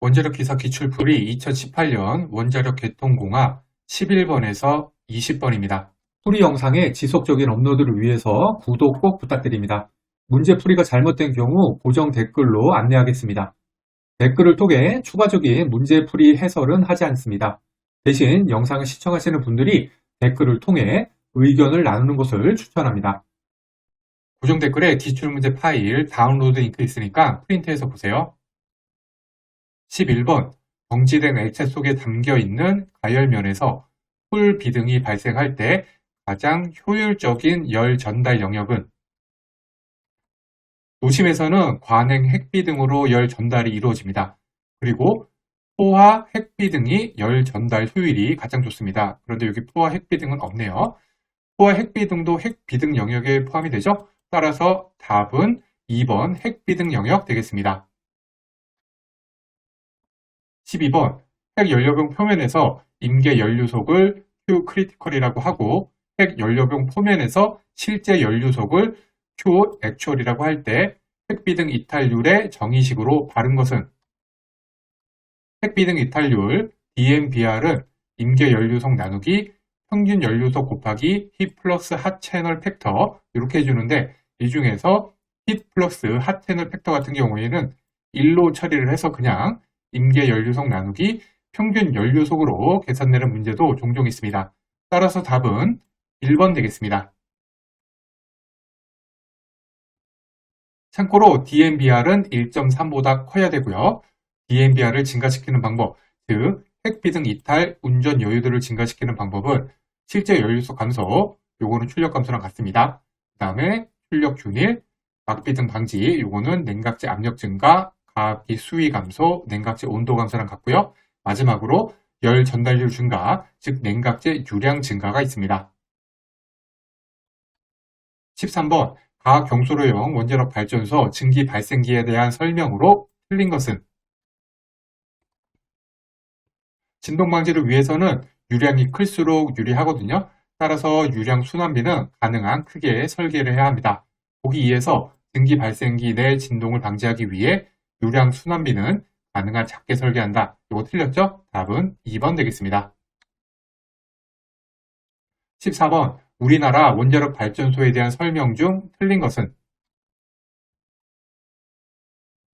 원자력 기사 기출풀이 2018년 원자력 개통공학 11번에서 20번입니다. 풀이 영상의 지속적인 업로드를 위해서 구독 꼭 부탁드립니다. 문제 풀이가 잘못된 경우 고정 댓글로 안내하겠습니다. 댓글을 통해 추가적인 문제 풀이 해설은 하지 않습니다. 대신 영상을 시청하시는 분들이 댓글을 통해 의견을 나누는 것을 추천합니다. 고정 댓글에 기출문제 파일 다운로드 링크 있으니까 프린트해서 보세요. 11번 정지된 액체 속에 담겨있는 가열면에서 풀 비등이 발생할 때 가장 효율적인 열 전달 영역은 도심에서는 관행 핵비등으로 열 전달이 이루어집니다. 그리고 포화 핵비등이 열 전달 효율이 가장 좋습니다. 그런데 여기 포화 핵비등은 없네요. 포화 핵비등도 핵비등 영역에 포함이 되죠. 따라서 답은 2번 핵비등 영역 되겠습니다. 12번 핵연료병 표면에서 임계 연료속을 Q 크리티컬이라고 하고 핵연료병 표면에서 실제 연료속을 Q 액츄얼이라고 할 때 핵비등 이탈률의 정의식으로 바른 것은 핵비등 이탈률 DMBR은 임계 연료속 나누기 평균 연료속 곱하기 힛 플러스 핫 채널 팩터 이렇게 해주는데 이 중에서 힛 플러스 핫 채널 팩터 같은 경우에는 1로 처리를 해서 그냥 임계 연료속 나누기 평균 연료속으로 계산되는 문제도 종종 있습니다. 따라서 답은 1번 되겠습니다. 참고로 DMBR은 1.3보다 커야 되고요. DMBR을 증가시키는 방법, 즉 핵비등 이탈, 운전 여유도를 증가시키는 방법은 실제 연료속 감소, 요거는 출력 감소랑 같습니다. 그 다음에 출력 균일, 막비등 방지, 요거는 냉각제 압력 증가, 가압기 수위 감소, 냉각제 온도 감소랑 같고요. 마지막으로 열 전달률 증가, 즉 냉각제 유량 증가가 있습니다. 13번 과학 경수로용 원자력 발전소 증기 발생기에 대한 설명으로 틀린 것은 진동 방지를 위해서는 유량이 클수록 유리하거든요. 따라서 유량 순환비는 가능한 크게 설계를 해야 합니다. 보기 2에서 증기 발생기 내 진동을 방지하기 위해 유량 순환비는 가능한 작게 설계한다. 이거 틀렸죠? 답은 2번 되겠습니다. 14번 우리나라 원자력 발전소에 대한 설명 중 틀린 것은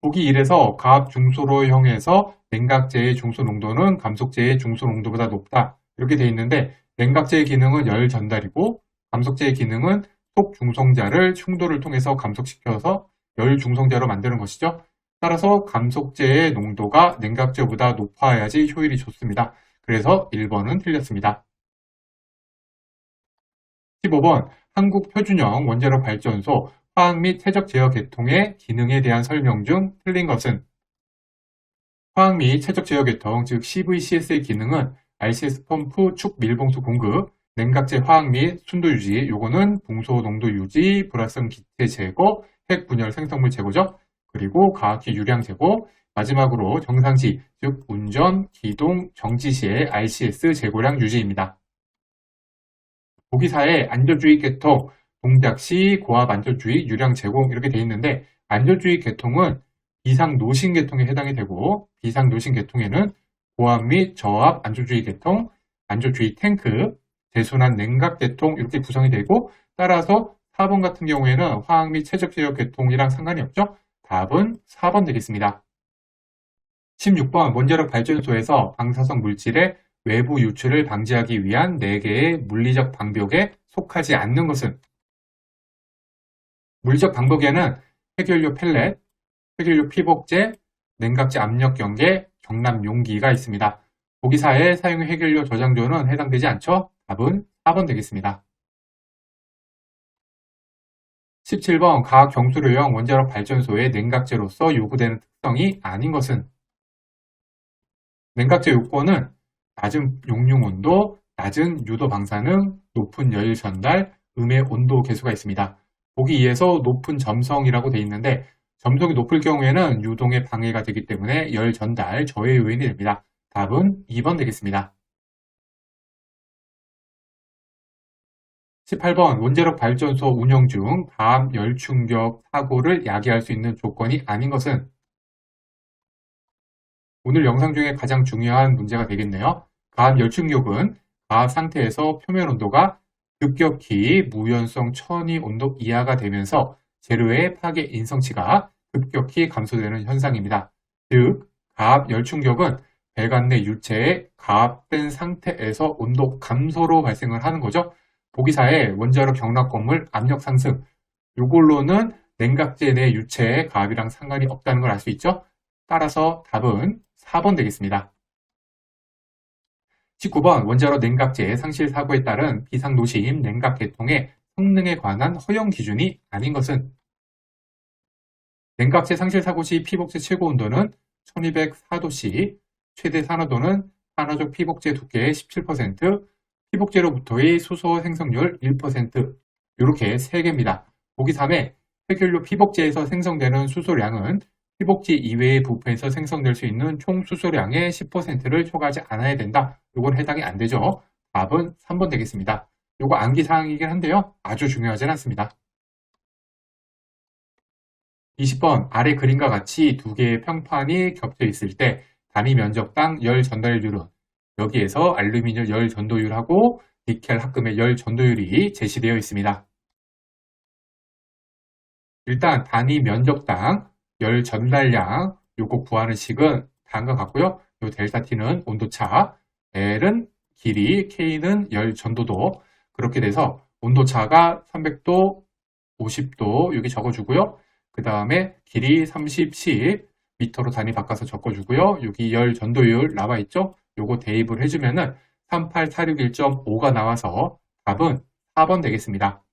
보기 1에서 가압 중소로형에서 냉각제의 중소 농도는 감속제의 중소 농도보다 높다. 이렇게 되어 있는데 냉각제의 기능은 열 전달이고 감속제의 기능은 속 중성자를 충돌을 통해서 감속시켜서 열 중성자로 만드는 것이죠. 따라서 감속제의 농도가 냉각제보다 높아야지 효율이 좋습니다. 그래서 1번은 틀렸습니다. 15번 한국표준형 원자력 발전소 화학 및 퇴적 제어 계통의 기능에 대한 설명 중 틀린 것은 화학 및 퇴적 제어 계통, 즉 CVCS의 기능은 RCS 펌프 축 밀봉수 공급, 냉각제 화학 및 순도 유지, 요거는 봉소 농도 유지, 불활성 기체 제거, 핵 분열 생성물 제거죠. 그리고 과학기 유량 제거, 마지막으로 정상시, 즉 운전, 기동, 정지 시의 RCS 제고량 유지입니다. 보기 4에 안전주의 계통, 동작 시 고압 안전주의 유량 제공 이렇게 되어 있는데 안전주의 계통은 비상 노신 계통에 해당이 되고 비상 노신 계통에는 고압 및 저압 안전주의 계통, 안전주의 탱크, 재순환 냉각 계통 이렇게 구성이 되고 따라서 4번 같은 경우에는 화학 및 최적 제어 계통이랑 상관이 없죠. 답은 4번 되겠습니다. 16번 원자력 발전소에서 방사성 물질의 외부 유출을 방지하기 위한 4개의 물리적 방벽에 속하지 않는 것은 물리적 방벽에는 핵연료 펠렛, 핵연료 피복제, 냉각제 압력 경계, 경납 용기가 있습니다. 보기 4에 사용 핵연료 저장소는 해당되지 않죠? 답은 4번 되겠습니다. 17번 과학 경수료용 원자력 발전소의 냉각제로서 요구되는 특성이 아닌 것은 냉각제 요건은 낮은 용융 온도, 낮은 유도 방사능, 높은 열 전달, 음의 온도 계수가 있습니다. 보기 2에서 높은 점성이라고 되어 있는데 점성이 높을 경우에는 유동에 방해가 되기 때문에 열 전달 저해 요인이 됩니다. 답은 2번 되겠습니다. 18번 원자력 발전소 운영 중 다음 열 충격 사고를 야기할 수 있는 조건이 아닌 것은 오늘 영상 중에 가장 중요한 문제가 되겠네요. 가압 열중력은 가압 상태에서 표면 온도가 급격히 무연성 천이 온도 이하가 되면서 재료의 파괴 인성치가 급격히 감소되는 현상입니다. 즉, 가압 열중력은 배관 내 유체의 가압된 상태에서 온도 감소로 발생을 하는 거죠. 보기사에 원자로 경락 건물 압력 상승, 이걸로는 냉각제 내 유체의 가압이랑 상관이 없다는 걸 알 수 있죠. 따라서 답은 4번 되겠습니다. 19번 원자로 냉각제 상실 사고에 따른 비상노심 냉각 계통의 성능에 관한 허용 기준이 아닌 것은 냉각제 상실 사고 시 피복제 최고 온도는 1204도씨, 최대 산화도는 산화적 피복제 두께의 17%, 피복제로부터의 수소 생성률 1%, 이렇게 3개입니다. 보기 3에 해결료 피복제에서 생성되는 수소량은 피복지 이외의 부품에서 생성될 수 있는 총 수소량의 10%를 초과하지 않아야 된다. 이건 해당이 안 되죠. 답은 3번 되겠습니다. 이거 암기사항이긴 한데요. 아주 중요하진 않습니다. 20번 아래 그림과 같이 두 개의 평판이 겹쳐 있을 때 단위 면적당 열 전달율은 여기에서 알루미늄 열 전도율하고 니켈 합금의 열 전도율이 제시되어 있습니다. 일단 단위 면적당 열 전달량 요거 구하는 식은 다음과 같고요. 요 델타 T는 온도차, L은 길이, K는 열 전도도. 그렇게 돼서 온도차가 300도, 50도 여기 적어주고요. 그 다음에 길이 30, 10 미터로 단위 바꿔서 적어주고요. 여기 열 전도율 나와 있죠? 요거 대입을 해주면은 38461.5가 나와서 답은 4번 되겠습니다.